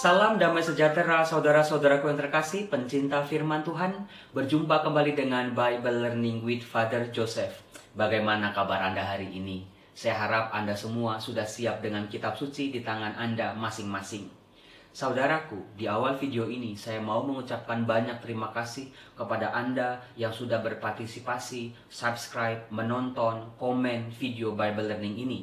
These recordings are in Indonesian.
Salam damai sejahtera saudara-saudaraku yang terkasih, pencinta firman Tuhan. Berjumpa kembali dengan Bible Learning with Father Joseph. Bagaimana kabar Anda hari ini? Saya harap Anda semua sudah siap dengan kitab suci di tangan Anda masing-masing. Saudaraku, di awal video ini saya mau mengucapkan banyak terima kasih kepada Anda yang sudah berpartisipasi, subscribe, menonton, komen video Bible Learning ini.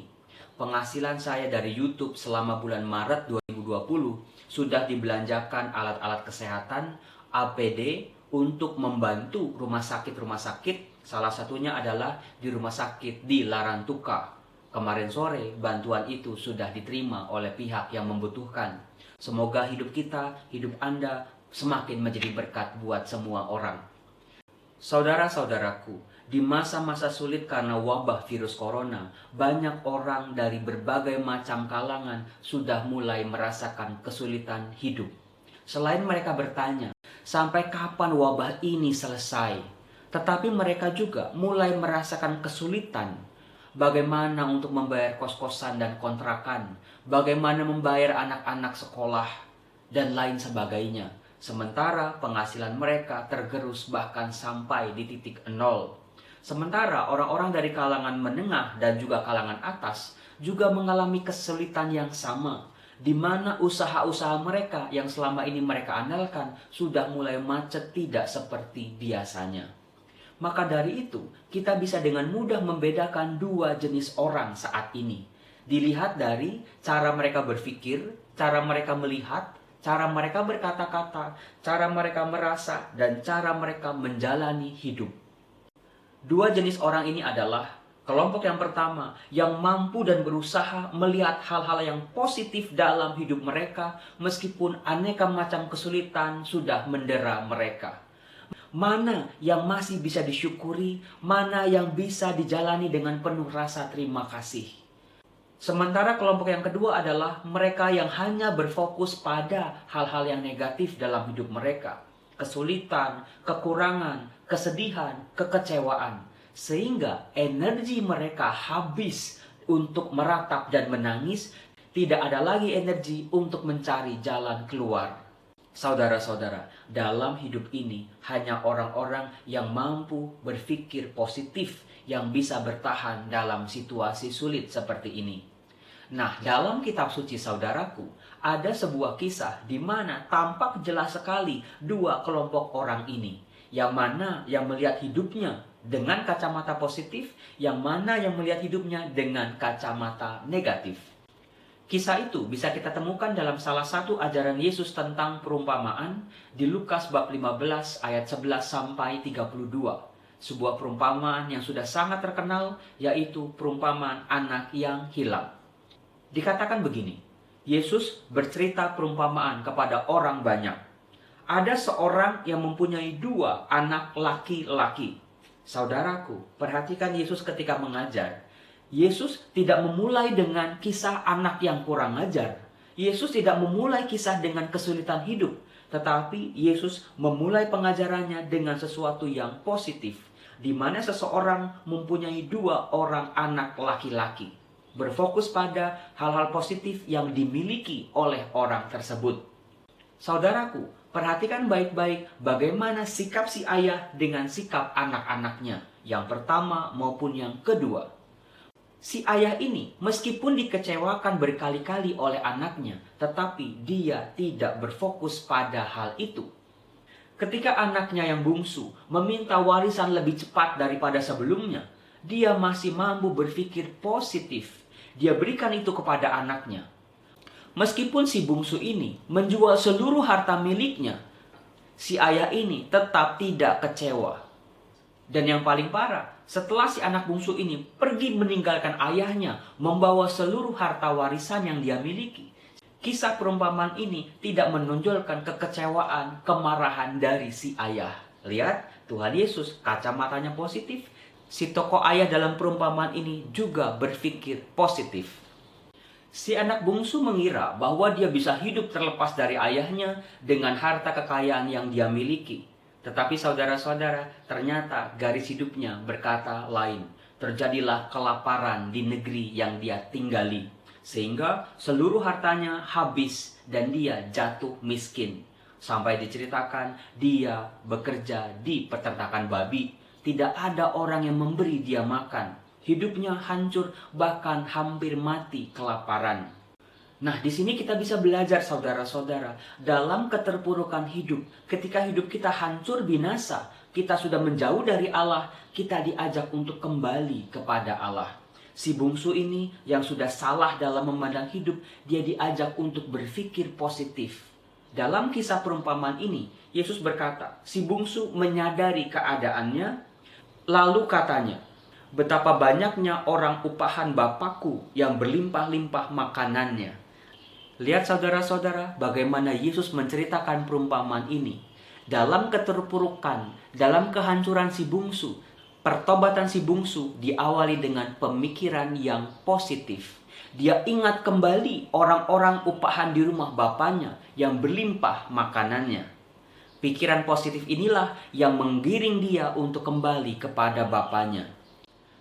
Penghasilan saya dari YouTube selama bulan Maret 2020 sudah dibelanjakan alat-alat kesehatan, APD, untuk membantu rumah sakit. Salah satunya adalah di rumah sakit di Larantuka. Kemarin sore bantuan itu sudah diterima oleh pihak yang membutuhkan. Semoga hidup kita, hidup Anda semakin menjadi berkat buat semua orang. Saudara-saudaraku, di masa-masa sulit karena wabah virus corona, banyak orang dari berbagai macam kalangan sudah mulai merasakan kesulitan hidup. Selain mereka bertanya, sampai kapan wabah ini selesai? Tetapi mereka juga mulai merasakan kesulitan. Bagaimana untuk membayar kos-kosan dan kontrakan? Bagaimana membayar anak-anak sekolah? Dan lain sebagainya. Sementara penghasilan mereka tergerus bahkan sampai di titik nol. Sementara orang-orang dari kalangan menengah dan juga kalangan atas juga mengalami kesulitan yang sama, di mana usaha-usaha mereka yang selama ini mereka andalkan sudah mulai macet tidak seperti biasanya. Maka dari itu, kita bisa dengan mudah membedakan dua jenis orang saat ini. Dilihat dari cara mereka berpikir, cara mereka melihat, cara mereka berkata-kata, cara mereka merasa, dan cara mereka menjalani hidup. Dua jenis orang ini adalah kelompok yang pertama yang mampu dan berusaha melihat hal-hal yang positif dalam hidup mereka meskipun aneka macam kesulitan sudah mendera mereka. Mana yang masih bisa disyukuri, mana yang bisa dijalani dengan penuh rasa terima kasih. Sementara kelompok yang kedua adalah mereka yang hanya berfokus pada hal-hal yang negatif dalam hidup mereka. Kesulitan, kekurangan, kesedihan, kekecewaan. Sehingga energi mereka habis untuk meratap dan menangis. Tidak ada lagi energi untuk mencari jalan keluar. Saudara-saudara, dalam hidup ini hanya orang-orang yang mampu berpikir positif yang bisa bertahan dalam situasi sulit seperti ini. Nah, dalam kitab suci saudaraku, ada sebuah kisah di mana tampak jelas sekali dua kelompok orang ini. Yang mana yang melihat hidupnya dengan kacamata positif, yang mana yang melihat hidupnya dengan kacamata negatif. Kisah itu bisa kita temukan dalam salah satu ajaran Yesus tentang perumpamaan di Lukas bab 15 ayat 11 sampai 32. Sebuah perumpamaan yang sudah sangat terkenal, yaitu perumpamaan anak yang hilang. Dikatakan begini, Yesus bercerita perumpamaan kepada orang banyak. Ada seorang yang mempunyai dua anak laki-laki. Saudaraku, perhatikan Yesus ketika mengajar. Yesus tidak memulai dengan kisah anak yang kurang ajar. Yesus tidak memulai kisah dengan kesulitan hidup. Tetapi Yesus memulai pengajarannya dengan sesuatu yang positif. Di mana seseorang mempunyai dua orang anak laki-laki. Berfokus pada hal-hal positif yang dimiliki oleh orang tersebut. Saudaraku, perhatikan baik-baik bagaimana sikap si ayah dengan sikap anak-anaknya. Yang pertama maupun yang kedua. Si ayah ini meskipun dikecewakan berkali-kali oleh anaknya, tetapi dia tidak berfokus pada hal itu. Ketika anaknya yang bungsu meminta warisan lebih cepat daripada sebelumnya, dia masih mampu berpikir positif. Dia berikan itu kepada anaknya. Meskipun si bungsu ini menjual seluruh harta miliknya, si ayah ini tetap tidak kecewa. Dan yang paling parah, setelah si anak bungsu ini pergi meninggalkan ayahnya, membawa seluruh harta warisan yang dia miliki, kisah perumpamaan ini tidak menonjolkan kekecewaan, kemarahan dari si ayah. Lihat, Tuhan Yesus kacamatanya positif. Si tokoh ayah dalam perumpamaan ini juga berpikir positif. Si anak bungsu mengira bahwa dia bisa hidup terlepas dari ayahnya dengan harta kekayaan yang dia miliki. Tetapi saudara-saudara, ternyata garis hidupnya berkata lain. Terjadilah kelaparan di negeri yang dia tinggali. sehingga seluruh hartanya habis dan dia jatuh miskin. Sampai diceritakan dia bekerja di peternakan babi. Tidak ada orang yang memberi dia makan. Hidupnya hancur, bahkan hampir mati kelaparan. Nah, di sini kita bisa belajar saudara-saudara, dalam keterpurukan hidup, ketika hidup kita hancur binasa, kita sudah menjauh dari Allah, kita diajak untuk kembali kepada Allah. Si bungsu ini yang sudah salah dalam memandang hidup, dia diajak untuk berpikir positif. Dalam kisah perumpamaan ini, Yesus berkata, si bungsu menyadari keadaannya, lalu katanya, betapa banyaknya orang upahan Bapakku yang berlimpah-limpah makanannya. Lihat saudara-saudara bagaimana Yesus menceritakan perumpamaan ini. Dalam keterpurukan, dalam kehancuran si bungsu, pertobatan si bungsu diawali dengan pemikiran yang positif. Dia ingat kembali orang-orang upahan di rumah bapaknya yang berlimpah makanannya. Pikiran positif inilah yang menggiring dia untuk kembali kepada bapaknya.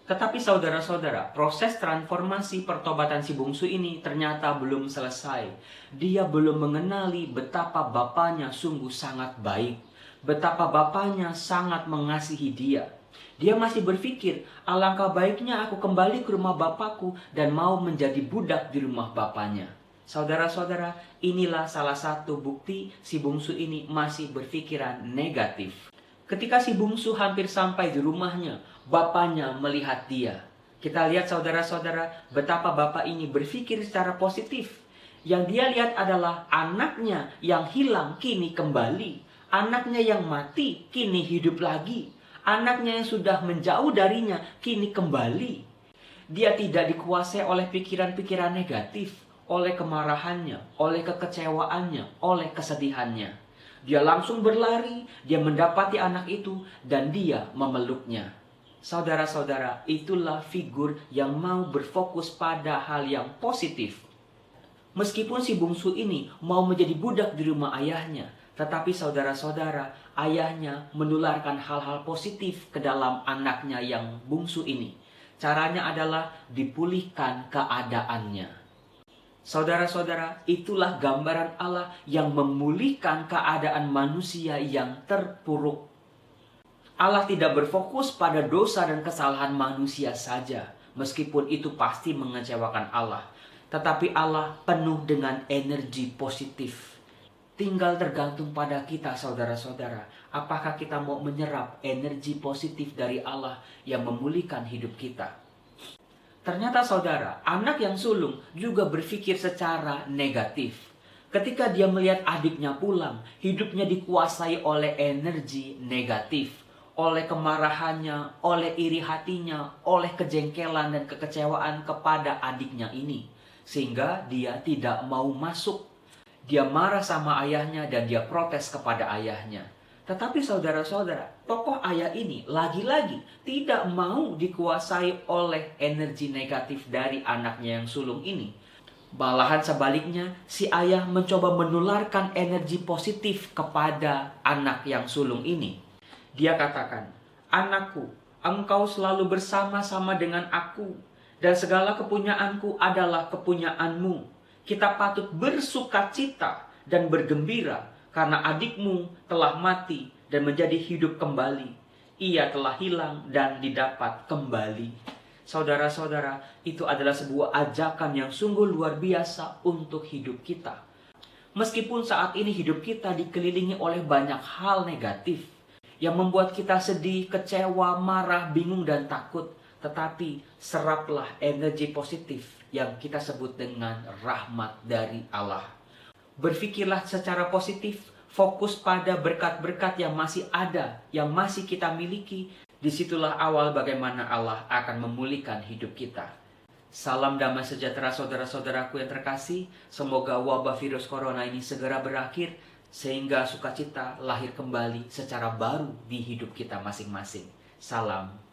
Tetapi saudara-saudara, proses transformasi pertobatan si bungsu ini ternyata belum selesai. Dia belum mengenali betapa bapaknya sungguh sangat baik. Betapa bapaknya sangat mengasihi dia. Dia masih berpikir, alangkah baiknya aku kembali ke rumah bapakku dan mau menjadi budak di rumah bapaknya. Saudara-saudara, inilah salah satu bukti si bungsu ini masih berpikiran negatif. Ketika si bungsu hampir sampai di rumahnya, bapaknya melihat dia. Kita lihat saudara-saudara, betapa bapak ini berpikir secara positif. Yang dia lihat adalah anaknya yang hilang kini kembali. Anaknya yang mati kini hidup lagi. Anaknya yang sudah menjauh darinya kini kembali. Dia tidak dikuasai oleh pikiran-pikiran negatif, oleh kemarahannya, oleh kekecewaannya, oleh kesedihannya. Dia langsung berlari, dia mendapati anak itu, dan dia memeluknya. Saudara-saudara, itulah figur yang mau berfokus pada hal yang positif. Meskipun si bungsu ini mau menjadi budak di rumah ayahnya, tetapi saudara-saudara, ayahnya menularkan hal-hal positif ke dalam anaknya yang bungsu ini. Caranya adalah dipulihkan keadaannya. Saudara-saudara, itulah gambaran Allah yang memulihkan keadaan manusia yang terpuruk. Allah tidak berfokus pada dosa dan kesalahan manusia saja, meskipun itu pasti mengecewakan Allah. Tetapi Allah penuh dengan energi positif. Tinggal tergantung pada kita saudara-saudara. Apakah kita mau menyerap energi positif dari Allah yang memulihkan hidup kita? Ternyata saudara, anak yang sulung juga berpikir secara negatif. Ketika dia melihat adiknya pulang, hidupnya dikuasai oleh energi negatif. Oleh kemarahannya, oleh iri hatinya, oleh kejengkelan dan kekecewaan kepada adiknya ini. Sehingga dia tidak mau masuk. Dia marah sama ayahnya dan dia protes kepada ayahnya. Tetapi saudara-saudara, tokoh ayah ini lagi-lagi tidak mau dikuasai oleh energi negatif dari anaknya yang sulung ini. Malahan sebaliknya, si ayah mencoba menularkan energi positif kepada anak yang sulung ini. Dia katakan, "Anakku, engkau selalu bersama-sama dengan aku, dan segala kepunyaanku adalah kepunyaanmu. Kita patut bersukacita dan bergembira karena adikmu telah mati dan menjadi hidup kembali. Ia telah hilang dan didapat kembali." Saudara-saudara, itu adalah sebuah ajakan yang sungguh luar biasa untuk hidup kita. Meskipun saat ini hidup kita dikelilingi oleh banyak hal negatif yang membuat kita sedih, kecewa, marah, bingung, dan takut. Tetapi seraplah energi positif yang kita sebut dengan rahmat dari Allah. Berpikirlah secara positif, fokus pada berkat-berkat yang masih ada, yang masih kita miliki. Disitulah awal bagaimana Allah akan memulihkan hidup kita. Salam damai sejahtera saudara-saudaraku yang terkasih. Semoga wabah virus corona ini segera berakhir, sehingga sukacita lahir kembali secara baru di hidup kita masing-masing. Salam